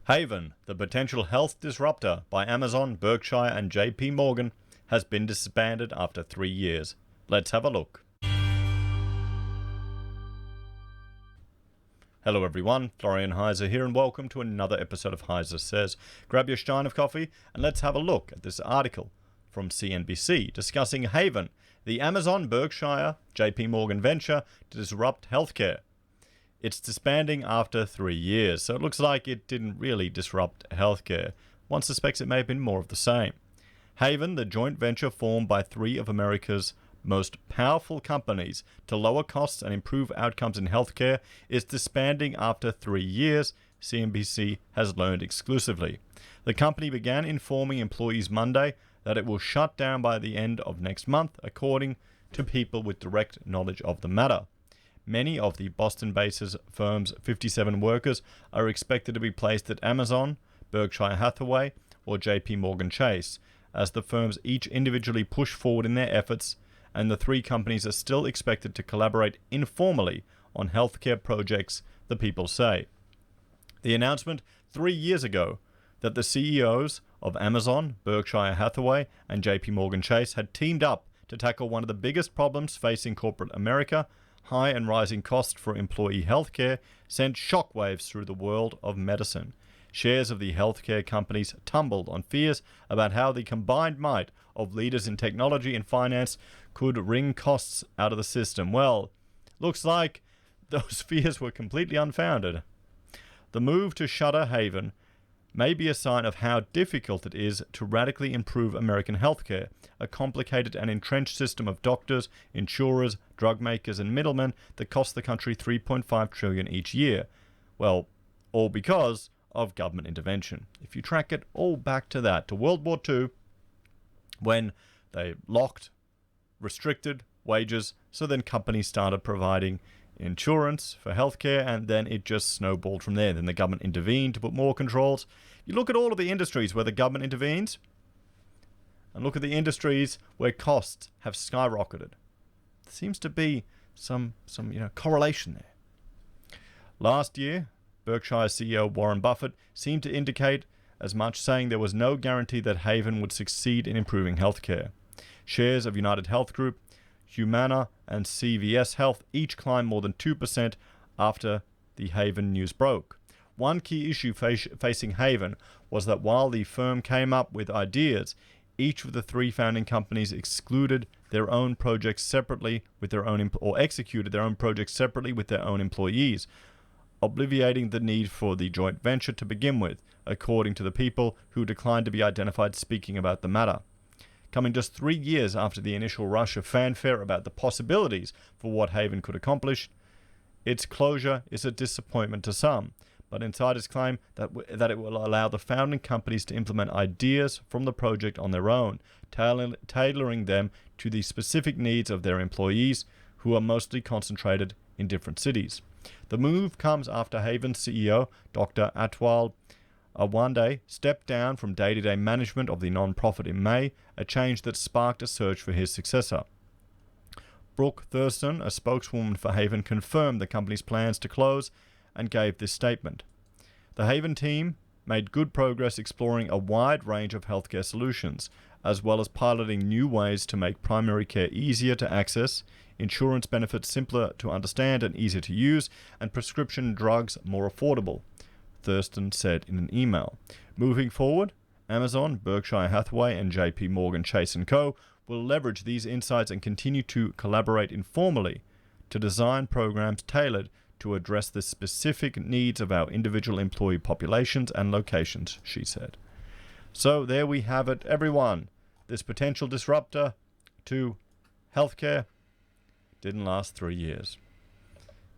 Haven, the potential health disruptor by Amazon, Berkshire and JP Morgan, has been disbanded after 3 years. Let's have a look. Hello everyone, Florian.heise here and welcome to another episode of Heise Says. Grab your stein of coffee and let's have a look at this article from CNBC discussing Haven, the Amazon, Berkshire, JP Morgan venture to disrupt healthcare. It's disbanding after 3 years, so it looks like it didn't really disrupt healthcare. One suspects it may have been more of the same. Haven, the joint venture formed by 3 of America's most powerful companies to lower costs and improve outcomes in healthcare, is disbanding after 3 years, CNBC has learned exclusively. The company began informing employees Monday that it will shut down by the end of next month, according to people with direct knowledge of the matter. Many of the Boston-based firm's 57 workers are expected to be placed at Amazon, Berkshire Hathaway, or JP Morgan Chase, as the firms each individually push forward in their efforts, and the 3 companies are still expected to collaborate informally on healthcare projects, the people say. The announcement 3 years ago that the CEOs of Amazon, Berkshire Hathaway, and JP Morgan Chase had teamed up to tackle one of the biggest problems facing corporate America, high and rising costs for employee healthcare, sent shockwaves through the world of medicine. Shares of the healthcare companies tumbled on fears about how the combined might of leaders in technology and finance could wring costs out of the system. Well, looks like those fears were completely unfounded. The move to shutter Haven may be a sign of how difficult it is to radically improve American healthcare, a complicated and entrenched system of doctors, insurers, drug makers, and middlemen that cost the country $3.5 trillion each year. Well, all because of government intervention. If you track it all back to that, to World War II, when they locked, restricted wages, so then companies started providing insurance for healthcare, and then it just snowballed from there. Then the government intervened to put more controls. You look at all of the industries where the government intervenes, and look at the industries where costs have skyrocketed. There seems to be some correlation there. Last year, Berkshire CEO Warren Buffett seemed to indicate as much, saying there was no guarantee that Haven would succeed in improving healthcare. Shares of United Health Group, Humana, and CVS Health each climbed more than 2% after the Haven news broke. One key issue facing Haven was that while the firm came up with ideas, each of the 3 founding companies excluded their own projects separately with their own or executed their own projects separately with their own employees, obviating the need for the joint venture to begin with, according to the people who declined to be identified speaking about the matter. Coming just 3 years after the initial rush of fanfare about the possibilities for what Haven could accomplish, its closure is a disappointment to some, but insiders claim that it will allow the founding companies to implement ideas from the project on their own, tailoring them to the specific needs of their employees, who are mostly concentrated in different cities. The move comes after Haven's CEO, Dr. Atwal Awande, stepped down from day-to-day management of the non-profit in May, a change that sparked a search for his successor. Brooke Thurston, a spokeswoman for Haven, confirmed the company's plans to close and gave this statement. The Haven team made good progress exploring a wide range of healthcare solutions, as well as piloting new ways to make primary care easier to access, insurance benefits simpler to understand and easier to use, and prescription drugs more affordable, Thurston said in an email. Moving forward, Amazon, Berkshire Hathaway, and JP Morgan Chase & Co. will leverage these insights and continue to collaborate informally to design programs tailored to address the specific needs of our individual employee populations and locations, she said. So there we have it, everyone. This potential disruptor to healthcare didn't last 3 years.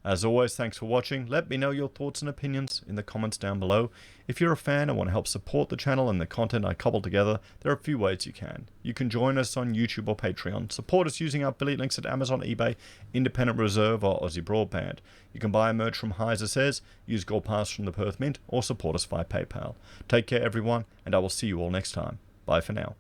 As always, thanks for watching. Let me know your thoughts and opinions in the comments down below. If you're a fan and want to help support the channel and the content I cobble together, there are a few ways you can. You can join us on YouTube or Patreon. Support us using our affiliate links at Amazon, eBay, Independent Reserve, or Aussie Broadband. You can buy merch from Heise Says, use Gold Pass from the Perth Mint, or support us via PayPal. Take care, everyone, and I will see you all next time. Bye for now.